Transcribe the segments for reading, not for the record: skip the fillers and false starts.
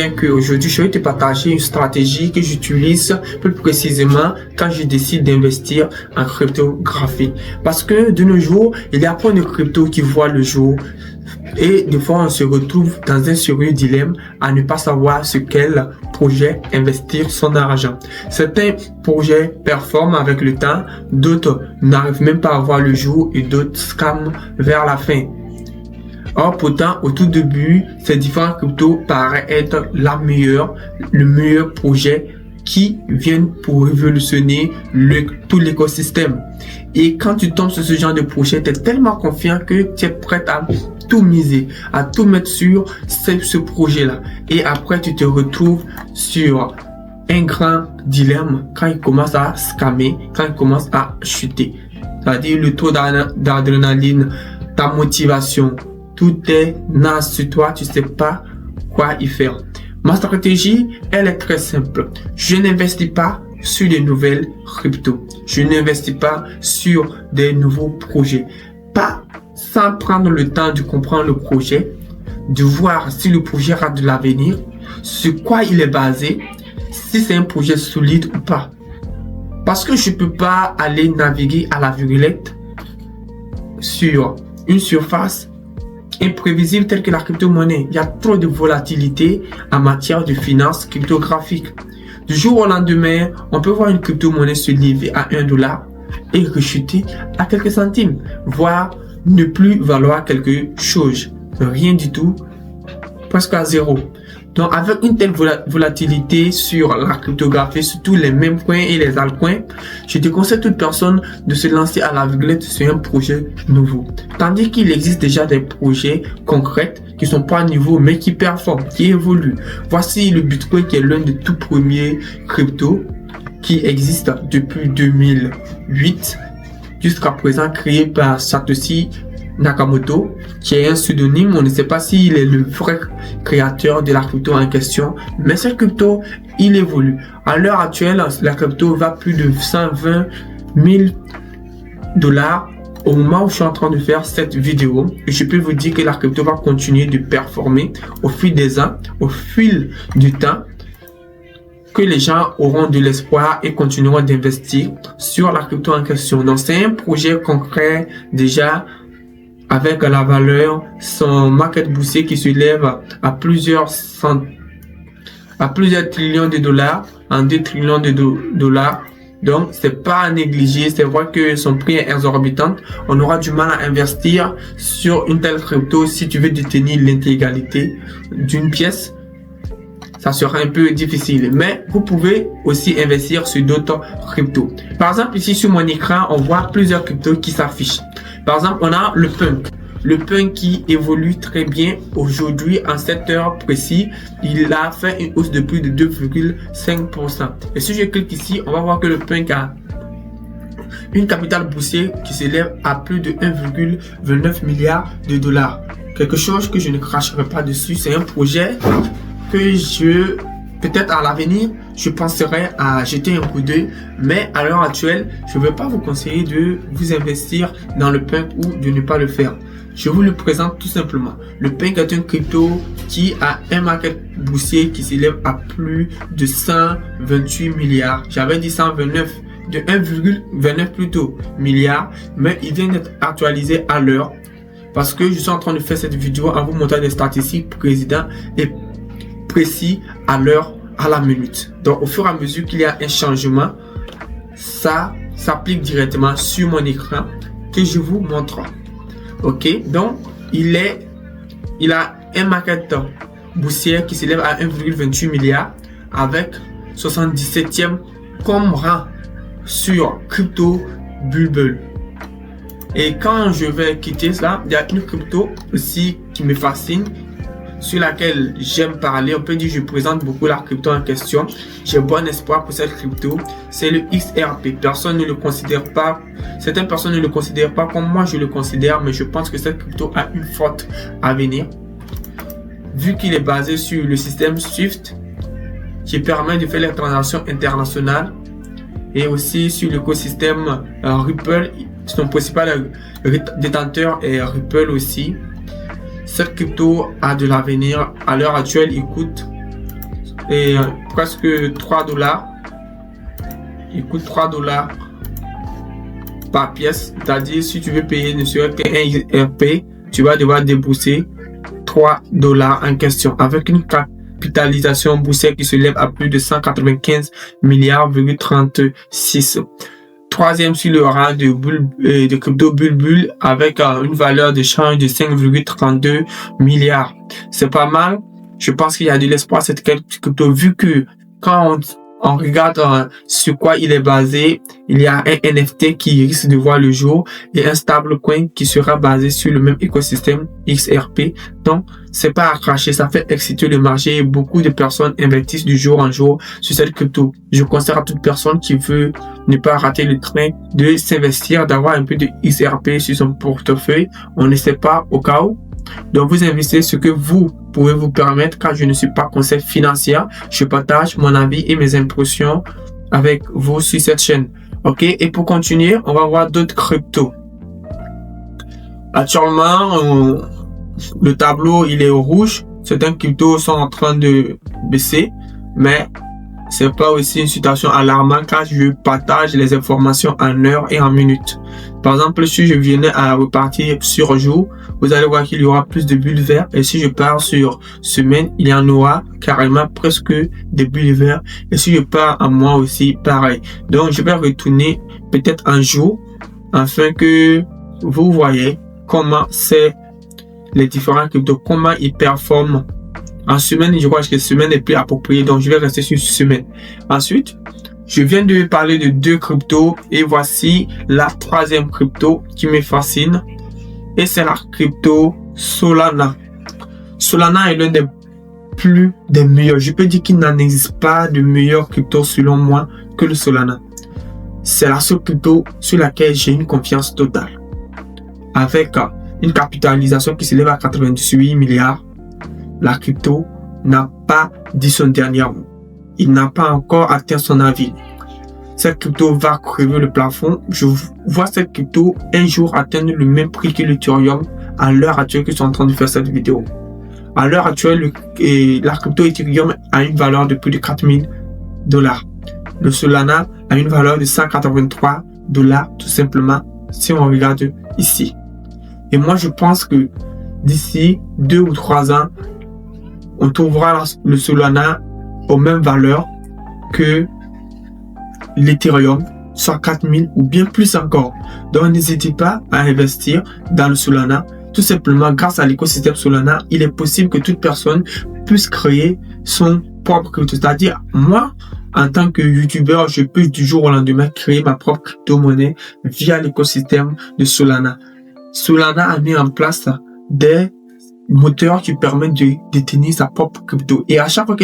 bien qu'aujourd'hui, je vais te partager une stratégie que j'utilise plus précisément quand je décide d'investir en cryptographie. Parce que de nos jours, il y a plein de cryptos qui voient le jour. Et des fois, on se retrouve dans un sérieux dilemme à ne pas savoir sur quel projet investir son argent. Certains projets performent avec le temps, d'autres n'arrivent même pas à voir le jour et d'autres scamment vers la fin. Or, pourtant, au tout début, ces différents cryptos paraissent être le meilleur projet qui viennent pour révolutionner tout l'écosystème. Et quand tu tombes sur ce genre de projet, tu es tellement confiant que tu es prêt à tout miser, à tout mettre sur ce projet-là. Et après, tu te retrouves sur un grand dilemme quand il commence à scammer, quand il commence à chuter. C'est-à-dire le taux d'adrénaline, ta motivation, tout est naze sur toi, tu sais pas quoi y faire. Ma stratégie, elle est très simple. Je n'investis pas sur des nouvelles cryptos. Je n'investis pas sur des nouveaux projets. Pas sans prendre le temps de comprendre le projet, de voir si le projet a de l'avenir, sur quoi il est basé, si c'est un projet solide ou pas. Parce que je ne peux pas aller naviguer à la virgulette sur une surface imprévisible telle que la crypto-monnaie. Il y a trop de volatilité en matière de finances cryptographiques. Du jour au lendemain, on peut voir une crypto-monnaie se lever à $1 et rechuter à quelques centimes, voire ne plus valoir quelque chose. Rien du tout, presque à zéro. Donc, avec une telle volatilité sur la cryptographie, sur tous les mêmes coins et les altcoins, je te conseille à toute personne de se lancer à la virgulette sur un projet nouveau. Tandis qu'il existe déjà des projets concrets qui sont pas à niveau, mais qui performent, qui évoluent. Voici le Bitcoin qui est l'un des tout premiers cryptos qui existe depuis 2008 jusqu'à présent, créé par Satoshi Nakamoto, qui est un pseudonyme. On ne sait pas s'il est le vrai créateur de la crypto en question, mais cette crypto, il évolue. À l'heure actuelle, la crypto va plus de 120 000 $ au moment où je suis en train de faire cette vidéo. Et je peux vous dire que la crypto va continuer de performer au fil des ans, au fil du temps, que les gens auront de l'espoir et continueront d'investir sur la crypto en question. Donc, c'est un projet concret déjà, avec la valeur, son market boursier qui se lève à plusieurs trillions de dollars, en 2 trillions de dollars. Donc, c'est pas à négliger. C'est vrai que son prix est exorbitant. On aura du mal à investir sur une telle crypto si tu veux détenir l'intégralité d'une pièce. Ça sera un peu difficile, mais vous pouvez aussi investir sur d'autres cryptos. Par exemple, ici sur mon écran, on voit plusieurs cryptos qui s'affichent. Par exemple, on a le Punk. Le Punk qui évolue très bien aujourd'hui en cette heure précise. Il a fait une hausse de plus de 2,5%. Et si je clique ici, on va voir que le Punk a une capitale boursière qui s'élève à plus de 1,29 milliard de dollars. Quelque chose que je ne cracherai pas dessus. C'est un projet que peut-être à l'avenir, je penserai à jeter un coup d'œil, mais à l'heure actuelle, je ne vais pas vous conseiller de vous investir dans le Punk ou de ne pas le faire. Je vous le présente tout simplement. Le Punk est un crypto qui a un market boursier qui s'élève à plus de 128 milliards. J'avais dit 129, de 1,29 plutôt milliards, mais il vient d'être actualisé à l'heure parce que je suis en train de faire cette vidéo en vous montrant des statistiques précises et précis à l'heure, à la minute. Donc, au fur et à mesure qu'il y a un changement, ça s'applique directement sur mon écran que je vous montre. Ok, donc il a un market boursier qui s'élève à 1,28 milliard avec 77e comme rang sur Crypto Bubble. Et quand je vais quitter cela, il y a une crypto aussi qui me fascine, sur laquelle j'aime parler. On peut dire que je présente beaucoup la crypto en question. J'ai bon espoir pour cette crypto. C'est le XRP. Personne ne le considère pas. Certaines personnes ne le considèrent pas comme moi je le considère, mais je pense que cette crypto a une forte avenir. Vu qu'il est basé sur le système SWIFT, qui permet de faire les transactions internationales, et aussi sur l'écosystème Ripple. Son principal détenteur est Ripple aussi. Cette crypto a de l'avenir. À l'heure actuelle, il coûte presque 3 dollars. Il coûte 3 dollars par pièce. C'est-à-dire, si tu veux payer ne serait qu'un XRP, tu vas devoir débourser 3 dollars en question avec une capitalisation boursière qui se lève à plus de 195 milliards,36. Troisième sur le rang de crypto Bulbul avec une valeur d'échange de 5,32 milliards. C'est pas mal. Je pense qu'il y a de l'espoir cette crypto vu que quand on regarde sur quoi il est basé, il y a un NFT qui risque de voir le jour et un stablecoin qui sera basé sur le même écosystème XRP. Donc, c'est pas à cracher, ça fait exciter le marché et beaucoup de personnes investissent du jour en jour sur cette crypto. Je conseille à toute personne qui veut ne pas rater le train de s'investir, d'avoir un peu de XRP sur son portefeuille. On ne sait pas au cas où. Donc, vous investissez ce que vous pouvez vous permettre car je ne suis pas conseil financier. Je partage mon avis et mes impressions avec vous sur cette chaîne. Ok, et pour continuer, on va voir d'autres cryptos. Actuellement, le tableau, il est au rouge. Certains cryptos sont en train de baisser, mais c'est pas aussi une situation alarmante car je partage les informations en heures et en minutes. Par exemple, si je venais à repartir sur jour, vous allez voir qu'il y aura plus de bulles vertes. Et si je pars sur semaine, il y en aura carrément presque des bulles vertes. Et si je pars en mois aussi, pareil. Donc, je vais retourner peut-être un jour afin que vous voyez comment c'est les différents cryptos, comment ils performent. En semaine, je crois que semaine est plus appropriée, donc je vais rester sur semaine. Ensuite, je viens de parler de 2 cryptos et voici la 3e crypto qui me fascine et c'est la crypto Solana. Solana est l'un des meilleurs. Je peux dire qu'il n'en existe pas de meilleur crypto selon moi que le Solana. C'est la seule crypto sur laquelle j'ai une confiance totale. Avec une capitalisation qui s'élève à 98 milliards. La crypto n'a pas dit son dernier mot. Il n'a pas encore atteint son avis. Cette crypto va crever le plafond. Je vois cette crypto un jour atteindre le même prix que l'Ethereum à l'heure actuelle que je suis en train de faire cette vidéo. À l'heure actuelle, la crypto Ethereum a une valeur de plus de 4000 dollars. Le Solana a une valeur de 183 dollars tout simplement si on regarde ici. Et moi, je pense que d'ici 2 ou 3 ans, on trouvera le Solana aux mêmes valeurs que l'Ethereum, soit 4000 ou bien plus encore. Donc, n'hésitez pas à investir dans le Solana. Tout simplement, grâce à l'écosystème Solana, il est possible que toute personne puisse créer son propre crypto. C'est-à-dire, moi, en tant que YouTuber, je peux du jour au lendemain créer ma propre crypto-monnaie via l'écosystème de Solana. Solana a mis en place des moteurs qui permettent de détenir sa propre crypto. Et à chaque fois que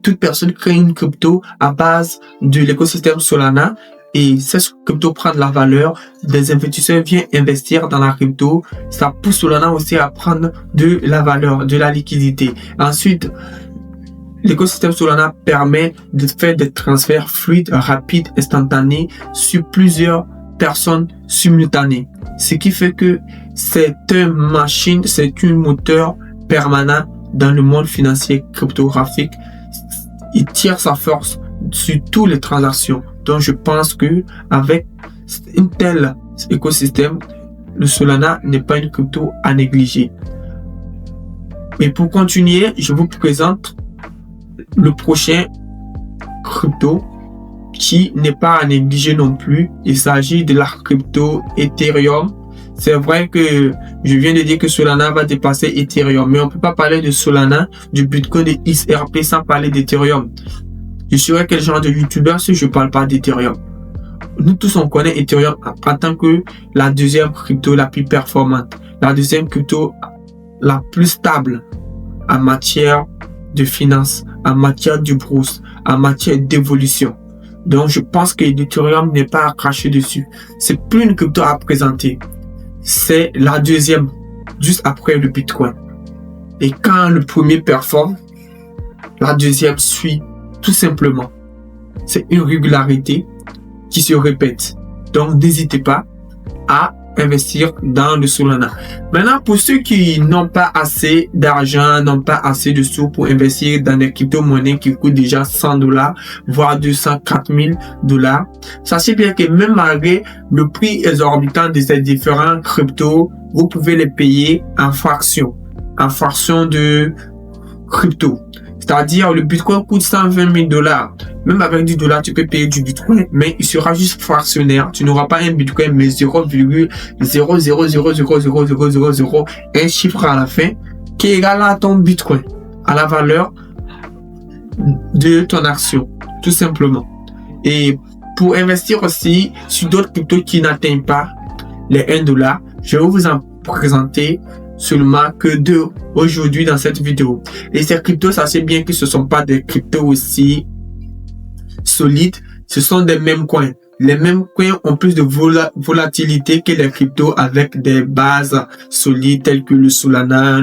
toute personne crée une crypto à base de l'écosystème Solana et cette crypto prend de la valeur, des investisseurs viennent investir dans la crypto, ça pousse Solana aussi à prendre de la valeur, de la liquidité. Ensuite, l'écosystème Solana permet de faire des transferts fluides, rapides, instantanés sur plusieurs personnes simultanées. Ce qui fait que c'est une machine, c'est un moteur permanent dans le monde financier cryptographique. Il tire sa force sur toutes les transactions. Donc je pense que avec un tel écosystème, le Solana n'est pas une crypto à négliger. Et pour continuer, je vous présente le prochain crypto qui n'est pas à négliger non plus. Il s'agit de la crypto Ethereum. C'est vrai que je viens de dire que Solana va dépasser Ethereum, mais on ne peut pas parler de Solana, du Bitcoin, de XRP sans parler d'Ethereum. Je serais quel genre de YouTuber si je ne parle pas d'Ethereum? Nous tous, on connaît Ethereum en tant que la deuxième crypto la plus performante, la deuxième crypto la plus stable en matière de finance, en matière de bourse, en matière d'évolution. Donc, je pense que l'Ethereum n'est pas à cracher dessus. C'est plus une crypto à présenter. C'est la deuxième, juste après le Bitcoin. Et quand le premier performe, la deuxième suit tout simplement. C'est une régularité qui se répète. Donc, n'hésitez pas à investir dans le Solana. Maintenant, pour ceux qui n'ont pas assez d'argent, n'ont pas assez de sous pour investir dans des crypto-monnaies qui coûtent déjà $100, voire $204,000, sachez bien que même malgré le prix exorbitant de ces différents cryptos, vous pouvez les payer en fraction de crypto. C'est-à-dire, le Bitcoin coûte $120,000. Même avec $10, tu peux payer du Bitcoin, mais il sera juste fractionnaire. Tu n'auras pas un Bitcoin, mais 0,0000000, un chiffre à la fin, qui est égal à ton Bitcoin, à la valeur de ton action, tout simplement. Et pour investir aussi sur d'autres cryptos qui n'atteignent pas les $1, je vais vous en présenter seulement que 2 aujourd'hui dans cette vidéo. Et ces cryptos, sachez bien que ce ne sont pas des cryptos aussi solides, ce sont des mêmes coins. Les mêmes coins ont plus de volatilité que les cryptos avec des bases solides telles que le Solana,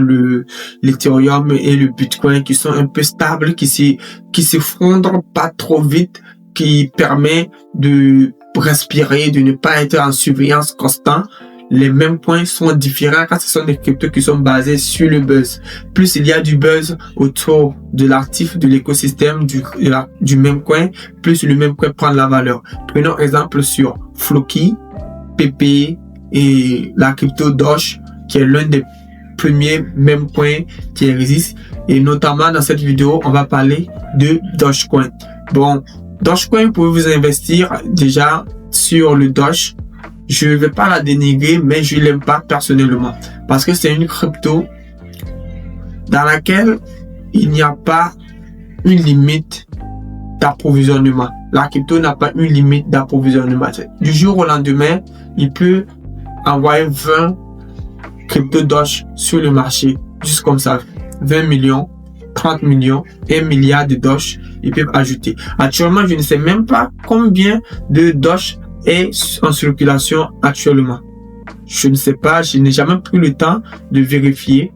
l'Ethereum et le Bitcoin qui sont un peu stables, qui s'effondrent pas trop vite, qui permet de respirer, de ne pas être en surveillance constante. Les mêmes points sont différents quand ce sont des cryptos qui sont basés sur le buzz. Plus il y a du buzz autour de l'actif, de l'écosystème du même coin, plus le même coin prend de la valeur. Prenons exemple sur Floki, PP et la crypto Doge, qui est l'un des premiers mêmes coins qui existent. Et notamment dans cette vidéo, on va parler de Dogecoin. Bon, Dogecoin, vous pouvez vous investir déjà sur le Doge. Je ne vais pas la dénigrer, mais je l'aime pas personnellement. Parce que c'est une crypto dans laquelle il n'y a pas une limite d'approvisionnement. La crypto n'a pas une limite d'approvisionnement. Du jour au lendemain, il peut envoyer 20 crypto Doge sur le marché. Juste comme ça. 20 millions, 30 millions, 1 milliard de Doge. Ils peuvent ajouter. Actuellement, je ne sais même pas combien de Doge est en circulation actuellement. Je ne sais pas, je n'ai jamais pris le temps de vérifier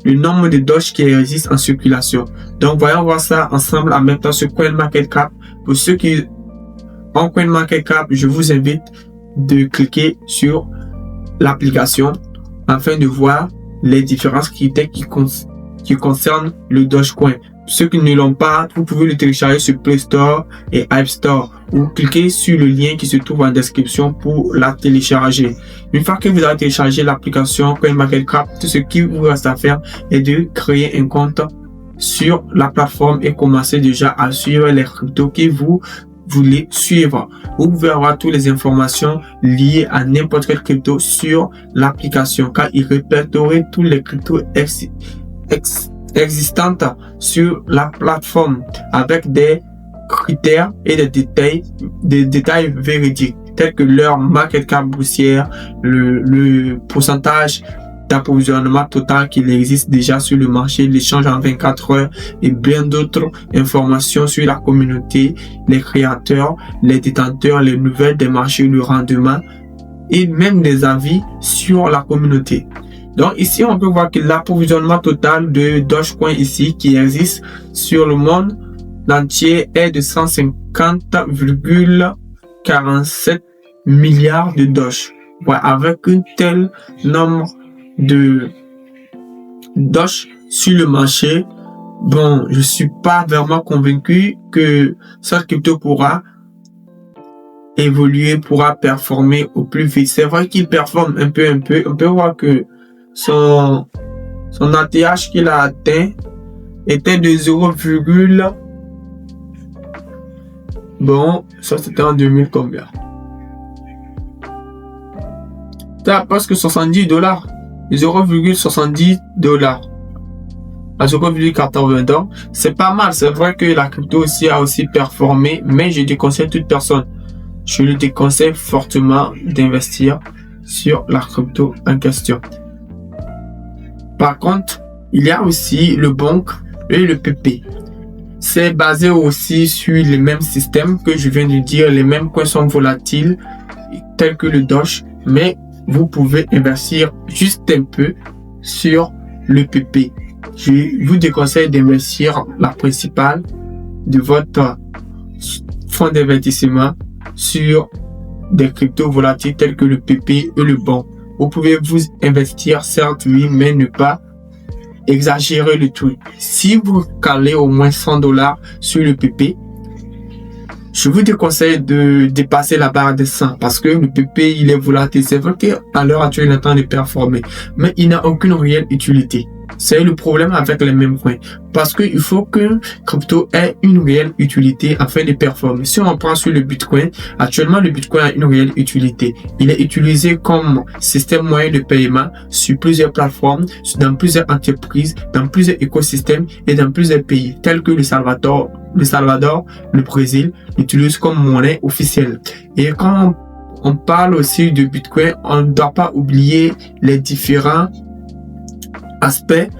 le nombre de Doge qui existent en circulation. Donc, voyons voir ça ensemble en même temps sur CoinMarketCap. Pour ceux qui ont CoinMarketCap, je vous invite de cliquer sur l'application afin de voir les différents critères qui concernent le Dogecoin. Ceux qui ne l'ont pas, vous pouvez le télécharger sur Play Store et App Store ou cliquez sur le lien qui se trouve en description pour la télécharger. Une fois que vous avez téléchargé l'application CoinMarketCap, tout ce qui vous reste à faire est de créer un compte sur la plateforme et commencer déjà à suivre les cryptos que vous voulez suivre. Vous pouvez avoir toutes les informations liées à n'importe quelle crypto sur l'application car il répertorie tous les cryptos existantes sur la plateforme avec des critères et des détails véridiques tels que leur market cap boursière, le pourcentage d'approvisionnement total qu'il existe déjà sur le marché, l'échange en 24 heures et bien d'autres informations sur la communauté, les créateurs, les détenteurs, les nouvelles des marchés, le rendement et même des avis sur la communauté. Donc ici, on peut voir que l'approvisionnement total de Dogecoin ici qui existe sur le monde entier est de 150,47 milliards de Doge. Ouais, avec un tel nombre de Doge sur le marché, bon, je suis pas vraiment convaincu que cette crypto pourra évoluer, pourra performer au plus vite. C'est vrai qu'il performe un peu. On peut voir que son ATH qu'il a atteint était de 0, bon, ça c'était en 2000 combien? T'as presque $70, 0,70 à 0,80 $. C'est pas mal, c'est vrai que la crypto aussi a aussi performé, mais je déconseille toute personne. Je le déconseille fortement d'investir sur la crypto en question. Par contre, il y a aussi le BONK et le PP. C'est basé aussi sur les mêmes systèmes que je viens de dire. Les mêmes coins sont volatiles, tels que le Doge, mais vous pouvez investir juste un peu sur le PP. Je vous déconseille d'investir la principale de votre fonds d'investissement sur des cryptos volatiles tels que le PP et le BONK. Vous pouvez vous investir, certes, oui, mais ne pas exagérer le tout. Si vous calez au moins $100 sur le PP, je vous déconseille de dépasser la barre des 100 parce que le PP, il est volatile. C'est vrai qu'à l'heure actuelle, il est en train de performer, mais il n'a aucune réelle utilité. C'est le problème avec les mêmes coins. Parce qu'il faut que crypto ait une réelle utilité afin de performer. Si on prend sur le Bitcoin, actuellement le Bitcoin a une réelle utilité. Il est utilisé comme système moyen de paiement sur plusieurs plateformes, dans plusieurs entreprises, dans plusieurs écosystèmes et dans plusieurs pays, tels que le Salvador, le Brésil, l'utilisent comme monnaie officielle. Et quand on parle aussi de Bitcoin, on ne doit pas oublier les différents aspects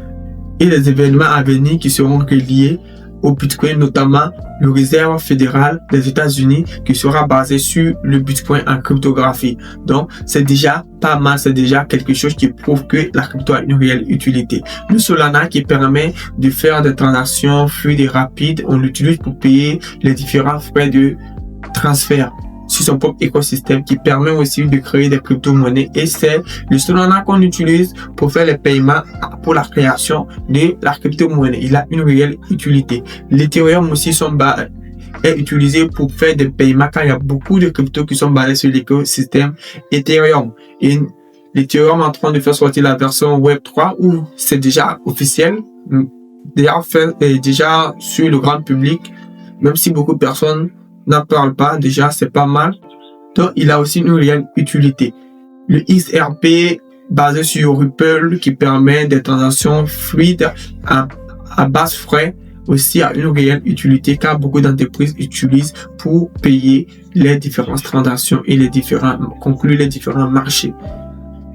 et les événements à venir qui seront reliés au Bitcoin, notamment le réserve fédéral des États-Unis qui sera basé sur le Bitcoin en cryptographie. Donc, c'est déjà pas mal, c'est déjà quelque chose qui prouve que la crypto a une réelle utilité. Le Solana qui permet de faire des transactions fluides et rapides, on l'utilise pour payer les différents frais de transfert sur son propre écosystème qui permet aussi de créer des crypto-monnaies et c'est le Solana qu'on utilise pour faire les paiements pour la création de la crypto-monnaie. Il a une réelle utilité. L'Ethereum aussi est utilisé pour faire des paiements quand il y a beaucoup de cryptos qui sont basés sur l'écosystème Ethereum. Et l'Ethereum est en train de faire sortir la version Web3 où c'est déjà officiel, déjà sur le grand public, même si beaucoup de personnes n'en parle pas, déjà c'est pas mal. Donc il a aussi une réelle utilité. Le XRP basé sur Ripple qui permet des transactions fluides à basse frais aussi a une réelle utilité car beaucoup d'entreprises utilisent pour payer les différentes transactions et conclure les différents marchés.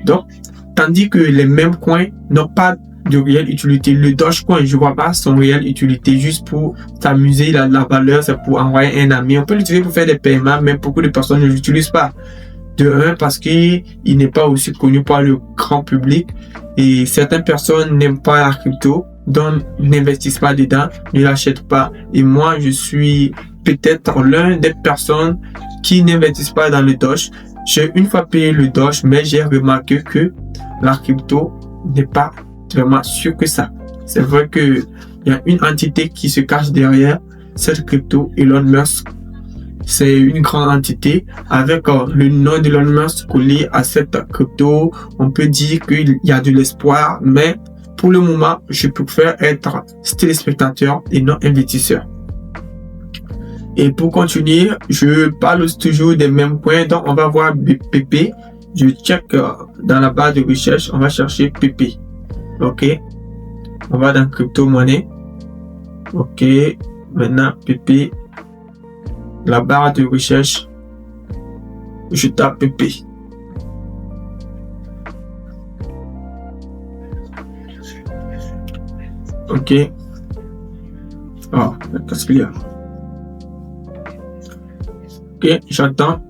Donc tandis que les mêmes coins n'ont pas de réelle utilité. Le Dogecoin, je vois pas son réelle utilité, juste pour s'amuser, la valeur, c'est pour envoyer un ami. On peut l'utiliser pour faire des paiements, mais beaucoup de personnes ne l'utilisent pas. De un, parce qu'il n'est pas aussi connu par le grand public et certaines personnes n'aiment pas la crypto, donc n'investissent pas dedans, ne l'achètent pas. Et moi, je suis peut-être l'un des personnes qui n'investissent pas dans le Doge. J'ai une fois payé le Doge, mais j'ai remarqué que la crypto n'est pas vraiment sûr que ça. C'est vrai que il y a une entité qui se cache derrière cette crypto, Elon Musk. C'est une grande entité avec le nom d'Elon Musk collé à cette crypto. On peut dire qu'il y a de l'espoir, mais pour le moment, je préfère être téléspectateur et non investisseur. Et pour continuer, je parle toujours des mêmes points. Donc, on va voir PP. Je check dans la barre de recherche, on va chercher PP. Ok, on va dans crypto-monnaie. Ok, maintenant PP, la barre de recherche, je tape PP. Ok. Oh, qu'est-ce qu'il y a? Ok, j'attends.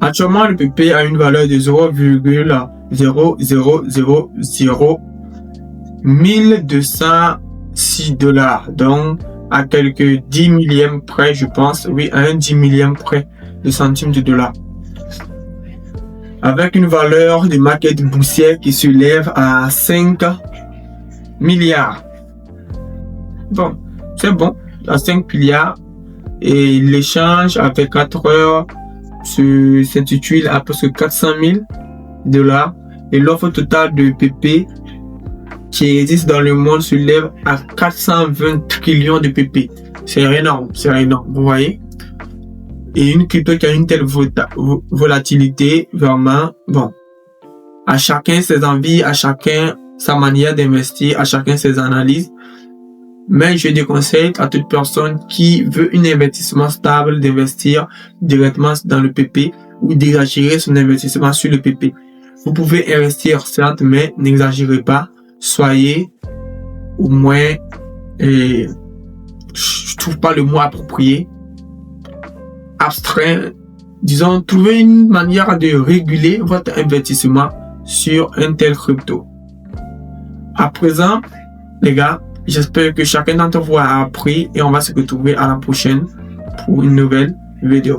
Actuellement, le PP a une valeur de 0,00001206 $. Donc, à quelques 10 millièmes près, je pense. Oui, à un 10 millième près de centimes de dollar. Avec une valeur de market boursière qui se lève à 5 milliards. Bon, c'est bon. À 5 milliards. Et l'échange avec 4 heures s'intitule à peu près 400 000 $. Et l'offre totale de PP qui existe dans le monde se lève à 420 trillions de PP. C'est énorme, vous voyez. Et une crypto qui a une telle volatilité, vraiment, bon. À chacun ses envies, à chacun sa manière d'investir, à chacun ses analyses. Mais je déconseille à toute personne qui veut un investissement stable d'investir directement dans le PP ou d'exagérer son investissement sur le PP. Vous pouvez investir certes, mais n'exagérez pas. Soyez au moins, je trouve pas le mot approprié, abstrait. Disons, trouvez une manière de réguler votre investissement sur un tel crypto. À présent, les gars, j'espère que chacun d'entre vous a appris et on va se retrouver à la prochaine pour une nouvelle vidéo.